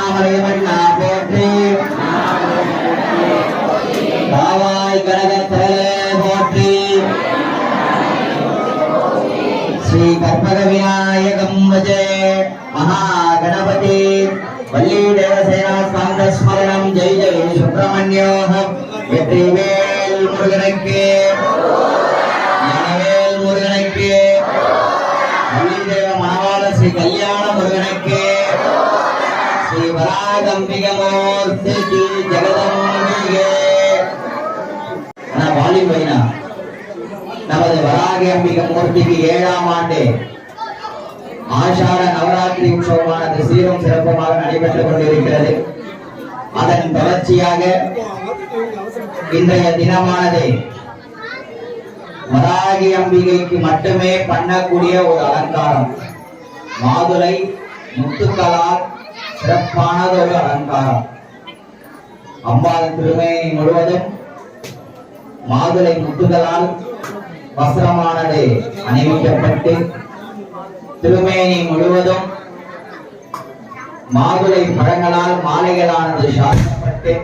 அண்ணாமலை மன்னா போற்றி காவாய் கனகத்தலே போற்றி श्री कर्पग विनायकं वजे महागणपति वल्ली देवसेना स्वांग स्मरणं जय जय सुब्रह्मण्योः வெற்றிவேல் முருகனுக்கு ஞானவேல் முருகனுக்கு வள்ளி தேவ மணவாள ஸ்ரீ கல்யாண முருகனுக்கு ஸ்ரீ வராகம்பிகமூர்த்திக்கு ஜெகதம்பிகே வாலி வைனா நமது வராகி அம்பிகை மூர்த்திக்கு 7ஆம் ஆண்டு ஆஷாட நவராத்திரி உற்சவமானது சீரும் சிறப்புமாக நடைபெற்றுக் கொண்டிருக்கிறது. அதன் தொடர்ச்சியாக இன்றைய தினமானது வராகி அம்பிகைக்கு மட்டுமே பண்ணக்கூடிய ஒரு அலங்காரம், மாதுளை முத்துக்களால் சிறப்பானது ஒரு அலங்காரம். அம்பாள் திருமேனி முழுவதும் மாதுளை முத்துகளால் வஸ்திரமானது அணிவிக்கப்பட்டு திருமேனி முழுவதும் மாதுளை பழங்களால் மாலைகளானது சாத்தப்பட்டு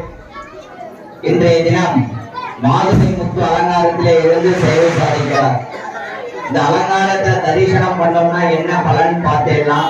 இன்றைய தினம் மாதுளை முத்து அலங்காரத்திலே இருந்து சேவை சாதிக்கிறார். இந்த அலங்காரத்தை தரிசனம் பண்ணோம்னா என்ன பலன் பார்த்தேன்னா,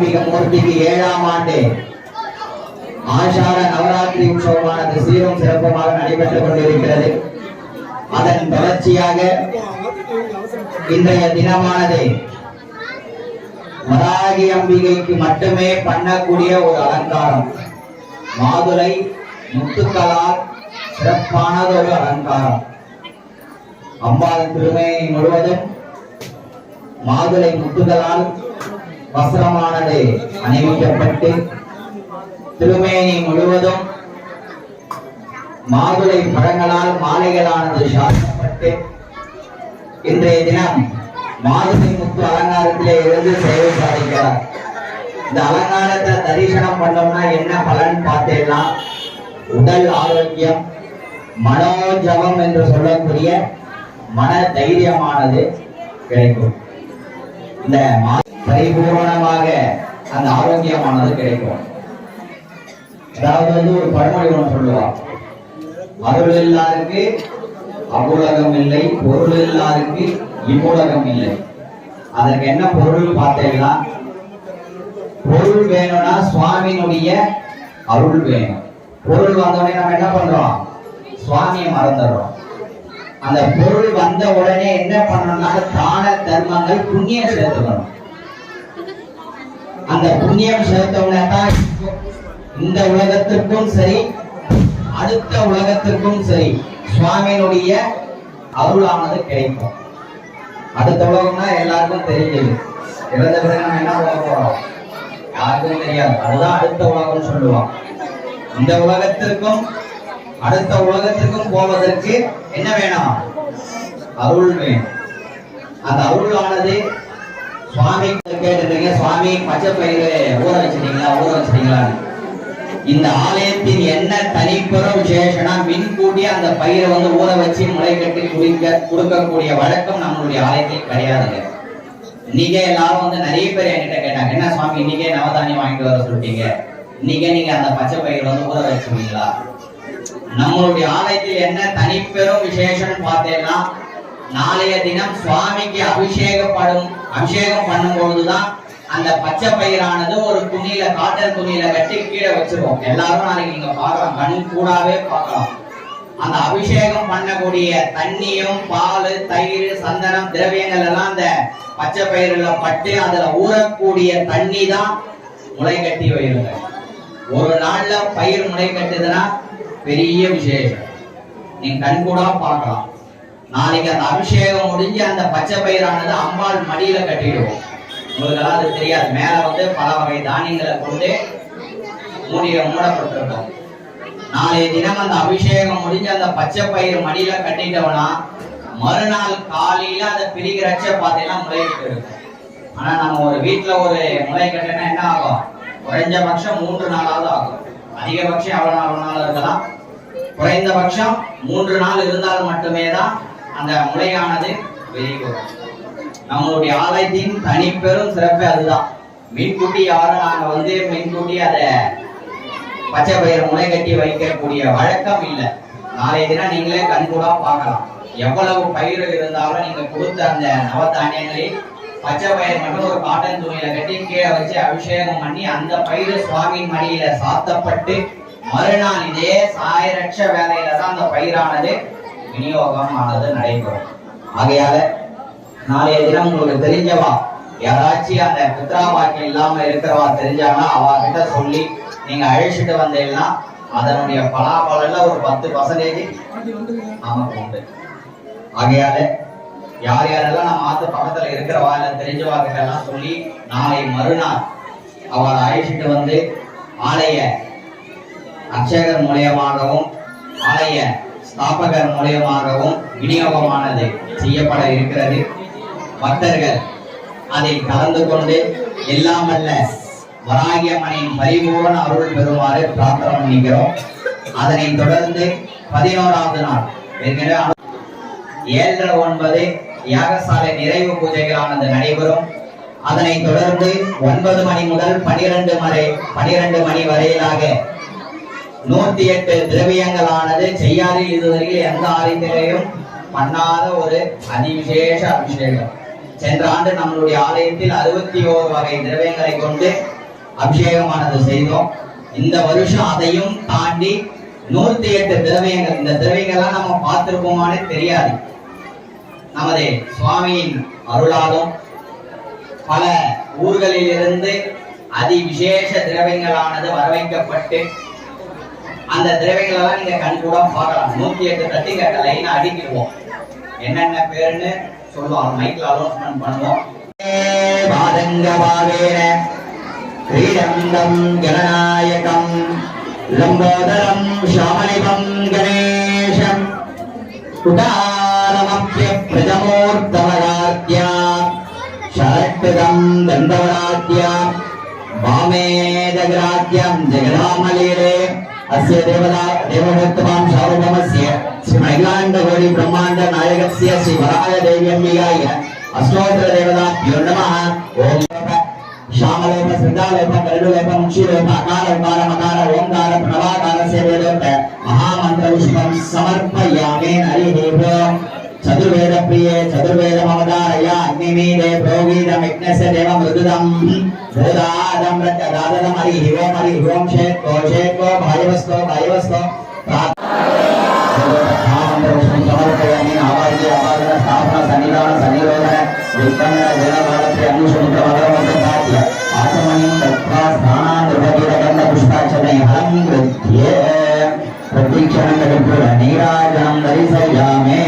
மாரியம்பிகை மூர்த்திக்கு 7ஆம் ஆண்டு ஆஷாட நவராத்திரி உற்சவமானது சீரும் சிறப்புமாக நடைபெற்றுக் கொண்டிருக்கிறது. அதன் தொடர்ச்சியாக இன்றைய தினமானது வராகி அம்பிகைக்கு மட்டுமே பண்ணக்கூடிய ஒரு அலங்காரம். மாதுளை முத்துக்களால் சிறப்பானது ஒரு அலங்காரம். அம்பாள் திருமேனி முழுவதும் மாதுளை முத்துகளால் வஸ்திரமானது அணிவிக்கப்பட்டு திருமேனி முழுவதும் மாதுளை பழங்களால் மாலைகளானது சாத்தப்பட்டு இன்றைய தினம் மாதுளை முத்து அலங்காரத்திலே இருந்து சேவை சாதிக்கிறார். இந்த அலங்காரத்தை தரிசனம் பண்ணோம்னா என்ன பலன் பார்த்தேன்னா உடல் ஆரோக்கியம், மனோஜபம் என்று சொல்லக்கூடிய மன தைரியமானது கிடைக்கும். இந்த பரிபூர்ணமாக அந்த ஆரோக்கியமானது கிடைக்கும். அதாவது ஒரு பழமொழி ஒன்று சொல்லுவார், அருள் இல்லாருக்கு அவ்வுலகம் இல்லை, பொருள் இல்லாருக்கு இவ்வுலகம் இல்லை. அதற்கு என்ன பொருள் பார்த்தீங்கன்னா, பொருள் வேணும்னா சுவாமியினுடைய அருள் வேணும். பொருள் வந்தோடனே நம்ம என்ன பண்றோம், சுவாமியை மறந்துடுறோம். அந்த பொருள் வந்த உடனே என்ன பண்ணணும்னா தான தர்மங்கள் புண்ணியம் சேர்த்துக்கணும். அந்த புண்ணியம் சேர்த்தவுடனே தான் இந்த உலகத்திற்கும் சரி அடுத்த உலகத்திற்கும் சரி சுவாமியினுடைய அருளானது கிடைக்கும். அடுத்த உலகம்னா எல்லாருக்கும் தெரிஞ்சது, இறந்த பிறகு நம்ம என்ன உலகம் போறோம் யாருக்கும் தெரியாது. அதுதான் அடுத்த உலகம் சொல்லுவான். இந்த உலகத்திற்கும் அடுத்த உலகத்திற்கும் போவதற்கு என்ன வேணும், அருள் வேணும். அந்த அருளானது சுவாமி கேட்டுருக்கீங்க, சுவாமி பச்சை பயிறு ஊற வச்சிட்டீங்களா? இந்த ஆலயத்தின் என்ன தனிப்பெரும் விசேஷனா மின்கூட்டி அந்த பயிரை ஊற வச்சு முளை கட்டி கொடுக்கக்கூடிய வழக்கம் நம்மளுடைய ஆலயத்தில் கிடையாதுங்க. இன்னைக்கே எல்லாரும் நிறைய பேர் என்கிட்ட கேட்டாங்க, என்ன சுவாமி இன்னைக்கே நவதானியம் வாங்கிட்டு வர சொல்லிட்டீங்க, இன்னைக்கே நீங்க அந்த பச்சை பயிர் ஊற வச்சுருவீங்களா? நம்மளுடைய ஆலயத்தில் என்ன தனிப்பெரும் விசேஷம் பார்த்தேன்னா, நாளைய தினம் சுவாமிக்கு அபிஷேகம் பண்ணும் பொழுதுதான் அந்த பச்சை பயிரானது ஒரு துணியில காட்டன் துணியில கட்டி கீழே வச்சிருவோம். எல்லாரும் நாளைக்கு நீங்க பார்க்கலாம், கண் கூடாவே பார்க்கலாம். அந்த அபிஷேகம் பண்ணக்கூடிய தண்ணியும் பால் தயிர் சந்தனம் திரவியங்கள் எல்லாம் அந்த பச்சை பயிரில பட்டு அதுல ஊறக்கூடிய தண்ணி தான் முளை கட்டி வைருங்க. ஒரு நாள்ல பயிர் முளை கட்டுதுன்னா பெரிய விசேஷம், நீங்க கண் கூட பார்க்கலாம். நாளைக்கு அந்த அபிஷேகம் முடிஞ்சு அந்த பச்சை பயிரானது அம்பாள் மடியில கட்டிடுவோம். உங்களுக்கு எல்லாம் அது தெரியாது, மேல பல வகை தானியங்களை கொண்டு மூடப்பட்டிருக்கோம். நாளைய தினம் அந்த அபிஷேகம் முடிஞ்சு அந்த பச்சை பயிர் மடியில கட்டிட்டோம்னா மறுநாள் காலையில அதை பிரிக்கிறச்ச பார்த்தீங்கன்னா முளைக்கிட்டு இருக்கும். ஆனா நம்ம ஒரு வீட்டுல ஒரு முளை கட்டினா என்ன ஆகும், குறைஞ்சபட்சம் 3 நாளாவது ஆகும். அதிகபட்சம் எவ்வளவு நாள் இருக்கலாம், குறைந்தபட்சம் 3 நாள் இருந்தால் மட்டுமே தான் அந்த முளையானது வெளிவரும். நம்மளுடைய ஆலயத்தின் தனிப்பெரும் சிறப்பு அதுதான். மீன்குட்டி யாரும் நாங்க மீன்குட்டி அதை பச்சை பயிர் முளை கட்டி வைக்கக்கூடிய வழக்கம் இல்லை. நாளைய தினம் நீங்களே கண்கூடா பார்க்கலாம். எவ்வளவு பயிர் இருந்தாலும் நீங்க கொடுத்த அந்த நவதானியங்களில் பச்சை பயிர் மட்டும் ஒரு காட்டன் துணியில கட்டி கீழே வச்சு அபிஷேகம் பண்ணி அந்த பயிர் சுவாமியின் மடியில சாத்தப்பட்டு மறுநாள் இதே சாயரட்ச வேலையில தான் அந்த பயிரானது விநியோகம் ஆனது நடைபெறும். ஆகையால நாளைய தினம் உங்களுக்கு தெரிஞ்சவா யாராச்சும் அந்த புத்திரா வாக்கியம் இல்லாம இருக்கிறவா தெரிஞ்சாங்கன்னா அவகிட்ட சொல்லி நீங்க அழைச்சிட்டு வந்தீங்கன்னா அதனுடைய பலாபலன்ல ஒரு 10% நமக்கு உண்டு. ஆகையால யார் யாரெல்லாம் நம்ம ஆத்து பக்கத்துல இருக்கிறவா இல்ல தெரிஞ்சவா கிட்ட எல்லாம் சொல்லி நாளை மறுநாள் அவரை அழைச்சிட்டு வந்து ஆலய அர்ச்சகர் மூலியமாகவும் ஆலய ஸ்தாபகர் மூலியமாகவும் விநியோகமானது செய்யப்பட இருக்கிறது. பக்தர்கள் அதில் கலந்து கொண்டு எல்லாம் வல்ல வராகியம்மனின் பரிபூர்ண அருள் பெறுமாறு பிரார்த்தனை பண்ணிக்கிறோம். அதனை தொடர்ந்து 11வது நாள் 7-9 யாகசாலை நிறைவு பூஜைகளானது நடைபெறும். அதனை தொடர்ந்து 9 மணி முதல் 12 மணி வரையிலாக 108 திரவியங்களானது செய்யாறில் இதுவரையில் எந்த ஆலயத்திலேயும் பண்ணாத ஒரு அதிவிசேஷ அபிஷேகம். சென்ற ஆண்டு நம்மளுடைய ஆலயத்தில் 61 வகை திரவியங்களை கொண்டு அபிஷேகமானது செய்தோம். இந்த வருஷம் அதையும் தாண்டி 108 திரவியங்கள். இந்த திரவியங்கள்லாம் நம்ம பார்த்திருப்போமானே தெரியாது. நமது சுவாமியின் அருளாலும் பல ஊர்களிலிருந்து அதி விசேஷ திரவியங்களானது வரவைக்கப்பட்டு அந்த திரவியங்களெல்லாம் நீங்க கண்கூட பார்க்கலாம். 108 தட்டி கட்ட லைனா அடிக்கிடுவோம். என்னென்ன பேருன்னு சொல்லுவாங்க, மைக்ல அனௌன்ஸ்மெண்ட் பண்ணுவோம். क्रीडन्दं गणनायकं लम्बोदरं श्यामलिवं गणेशं कुटारमप्यप्रजमूर्तमराद्या षट्पदं दण्डवराद्या वामेदग्राद्यं जगदामलीरे अस्य देवभक्तवां सार्वभौमस्य श्रीमैलाण्डगौरी ब्रह्माण्ड नायकस्य श्रीवराय देव्यम्बिकाय अष्टोत्तर देवताभ्यो नमः। ओम श्यामलोप श्रद्धालोप गरुडलोप मुक्षिलोप अकारोकार मकार ओंकार प्रणवाकार से वेदोक्त महामंत्र पुष्पं समर्पयामि। हरिः ओम्। चतुर्वेद प्रिये चतुर्वेद ममदारय अग्निमीदे प्रोगीदं यज्ञस्य देव मृदुदं बोधादं प्रत्यदादं। हरिः ओम्। हरिः ओम्। शेको शेको भायवस्तो भायवस्तो महामंत्र पुष्पं समर्पयामि। आवाह्य आवाहन स्थापना सन्निधान सन्निरोधन विक्रमण जलभारते अनुसमुद्र मगरमग्रसाध्य आचमनीं दत्त्वा स्नानान्धुरगन्ध पुष्पार्चने हरं गृह्य प्रतीक्षणं कर्पूर नीराजनं दर्शयामि।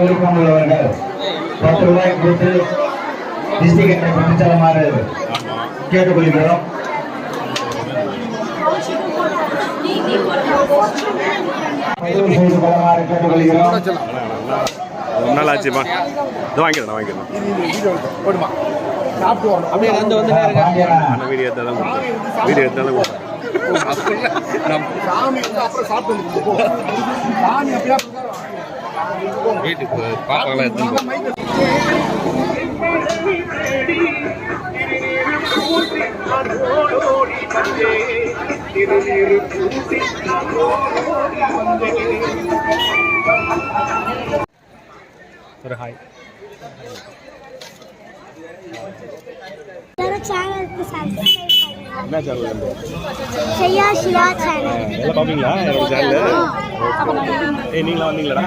விருப்பமுள்ளவர்கள் 10 ரூபாய் கொடுத்து டிஸ்ட்ரிக்ட் கொண்டு செல்லுமாறு கேட்டுக்கொள்கிறோம். செய்து கொள்ளுமாறு கேட்டுக்கொள்கிறோம். நல்லாச்சுமா, இது வாங்கிடணும் வாங்கிடணும். அப்படியே வந்து வந்து வீடியோ எடுத்தாலும் வீடியோ எடுத்தாலும் வீட்டுக்கு பாப்பாங்களாம் எடுத்து ஒரு ஹாய் என்ன சேனல்? செய்யா சிவா சேனல். எல்லாம் பார்ப்பீங்களா என்னோட சேனல்? நீங்களா வந்தீங்களாடா?